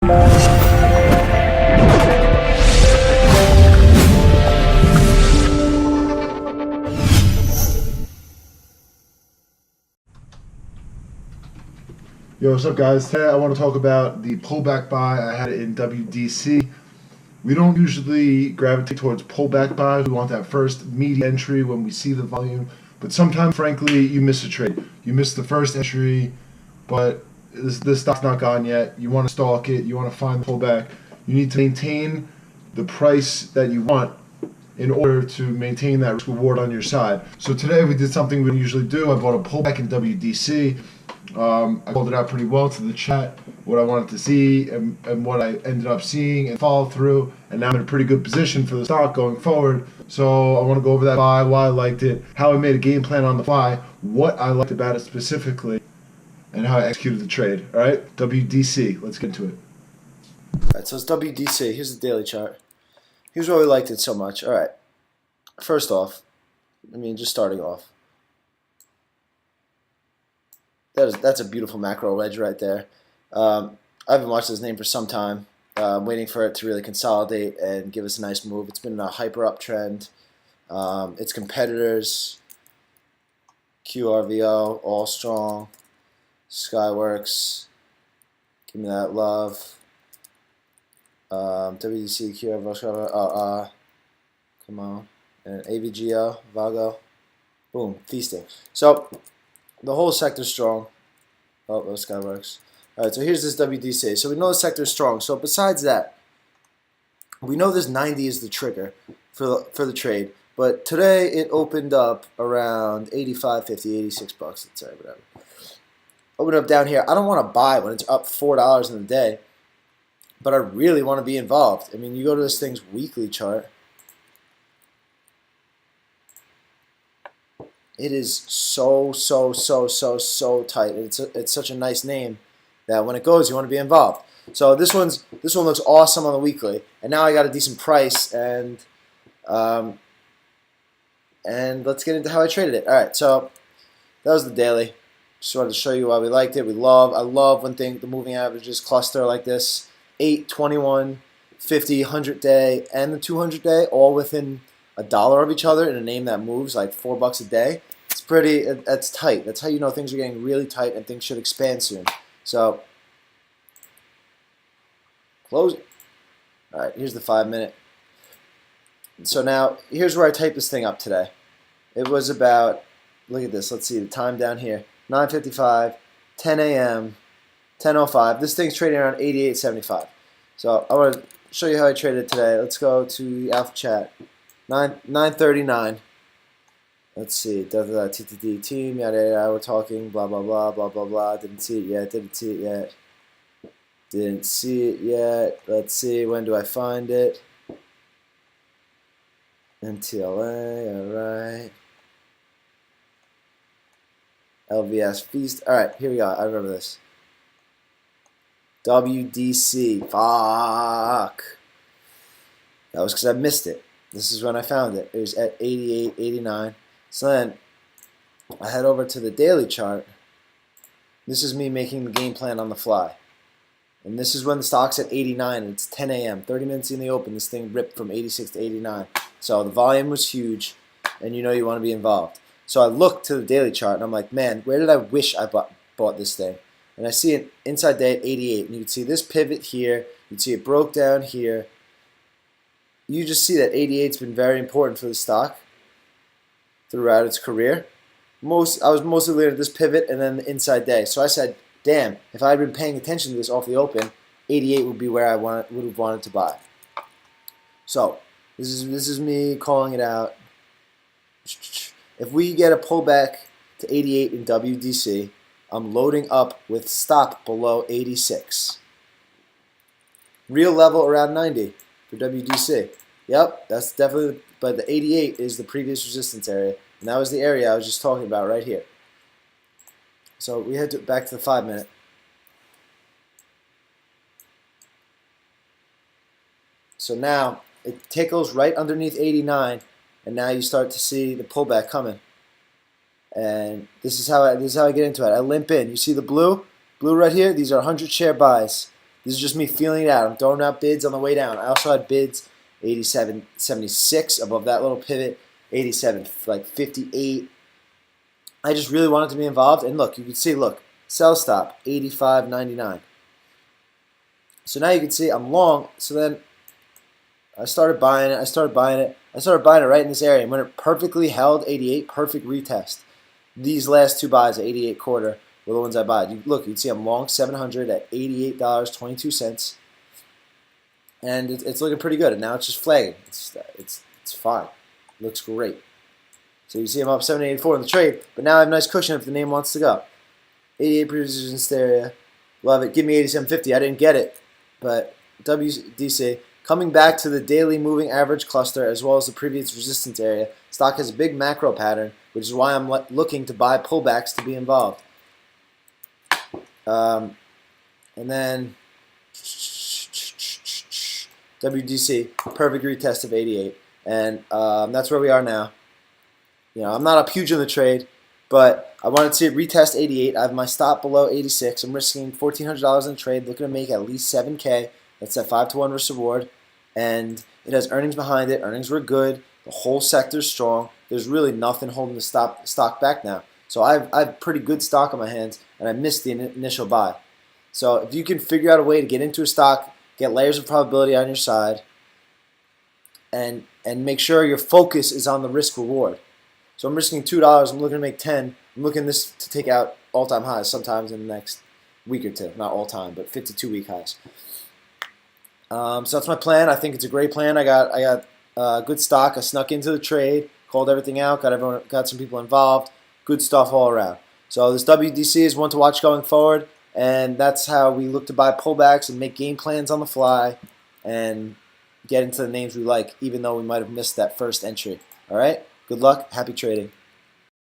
Yo, what's up, guys? Today I want to talk about the pullback buy I had in WDC. We don't usually gravitate towards pullback buys. We want that first meaty entry when we see the volume. But sometimes, frankly, you miss a trade. You miss the first entry, but this stock's not gone yet. You want to stalk it. You want to find the pullback. You need to maintain the price that you want in order to maintain that risk reward on your side. So today we did something we don't usually do. I bought a pullback in WDC. I called it out pretty well to the chat, what I wanted to see and what I ended up seeing and followed through, and now I'm in a pretty good position for the stock going forward. So I want to go over that buy, why I liked it, how I made a game plan on the fly, what I liked about it specifically, and how I executed the trade. Alright, WDC, let's get into it. Alright, so it's WDC. Here's the daily chart. Here's why we liked it so much. Alright, first off, just starting off, that's a beautiful macro wedge right there. I haven't watched this name for some time. Waiting for it to really consolidate and give us a nice move. It's been in a hyper uptrend. Its competitors, QRVO, all strong. Skyworks, give me that love. WDC, QRVO, come on. And AVGO, Vago, boom, feasting. So the whole sector's strong. Oh, those Skyworks. Alright, so here's this WDC. So we know the sector's strong. So besides that, we know this 90 is the trigger for the trade. But today it opened up around 85, 50, 86 bucks. Let's say, whatever. Open up down here. I don't want to buy when it's up $4 in the day, but I really want to be involved. You go to this thing's weekly chart. It is so tight. It's such a nice name that when it goes, you want to be involved. So this one looks awesome on the weekly, and now I got a decent price, and let's get into how I traded it. All right, so that was the daily. Just wanted to show you why we liked it. I love when the moving averages cluster like this: 8, 21, 50, 100 day, and the 200 day, all within $1 of each other in a name that moves like $4 a day. It's pretty. That's tight. That's how you know things are getting really tight and things should expand soon. So close it. All right, here's the 5-minute. So now here's where I typed this thing up today. It was about, look at this. Let's see the time down here. 9:55, 10 a.m., 10:05. This thing's trading around 88.75. So I want to show you how I traded today. Let's go to the Alpha Chat. 9:39. Let's see. TTD team. Yada yada. We're talking. Blah blah blah blah blah blah. Didn't see it yet. Didn't see it yet. Didn't see it yet. Let's see. When do I find it? NTLA. All right. LVS Feast. All right. Here we go. I remember this. WDC. Fuck. That was because I missed it. This is when I found it. It was at 88, 89. So then I head over to the daily chart. This is me making the game plan on the fly. And this is when the stock's at 89 and it's 10 a.m. 30 minutes in the open, this thing ripped from 86 to 89. So the volume was huge, and you know you want to be involved. So I look to the daily chart and I'm like, man, where did I wish I bought this thing? And I see an inside day at 88. And you can see this pivot here. You can see it broke down here. You just see that 88's been very important for the stock throughout its career. I was mostly looking at this pivot and then the inside day. So I said, damn, if I had been paying attention to this off the open, 88 would be where I would have wanted to buy. So this is me calling it out. If we get a pullback to 88 in WDC, I'm loading up with stop below 86. Real level around 90 for WDC. Yep, that's definitely, but the 88 is the previous resistance area, and that was the area I was just talking about right here. So we head back to the 5-minute. So now it tickles right underneath 89, and now you start to see the pullback coming. And this is how I get into it. I limp in. You see the blue right here? These are 100 share buys. This is just me feeling it out. I'm throwing out bids on the way down. I also had bids 87.76 above that little pivot, 87 like 58. I just really wanted to be involved. And look, you can see, look, sell stop 85.99. So now you can see I'm long. So then I started buying it. I started buying it right in this area. And when it perfectly held 88, perfect retest. These last two buys at 88 quarter were the ones I bought. Look, you'd see I'm long 700 at $88.22. And it's looking pretty good. And now it's just flagging. It's fine. Looks great. So you see I'm up 784 in the trade. But now I have a nice cushion if the name wants to go. 88 resistance area. Love it. Give me 87.50. I didn't get it. But WDC, coming back to the daily moving average cluster as well as the previous resistance area, stock has a big macro pattern, which is why I'm looking to buy pullbacks to be involved. And then WDC, perfect retest of 88. And that's where we are now. You know, I'm not up huge in the trade, but I wanted to see it retest 88. I have my stop below 86. I'm risking $1,400 in the trade, looking to make at least 7K. That's at 5-to-1 risk reward. And it has earnings behind it. Earnings were good. The whole sector's strong. There's really nothing holding the stock back now. So I have pretty good stock on my hands, and I missed the initial buy. So if you can figure out a way to get into a stock, get layers of probability on your side, and make sure your focus is on the risk reward. So I'm risking $2. I'm looking to make 10. I'm looking this to take out all-time highs sometimes in the next week or two. Not all-time, but 52-week highs. So that's my plan. I think it's a great plan. I got good stock. I snuck into the trade, called everything out, got some people involved. Good stuff all around. So this WDC is one to watch going forward, and that's how we look to buy pullbacks and make game plans on the fly and get into the names we like, even though we might have missed that first entry. All right? Good luck. Happy trading.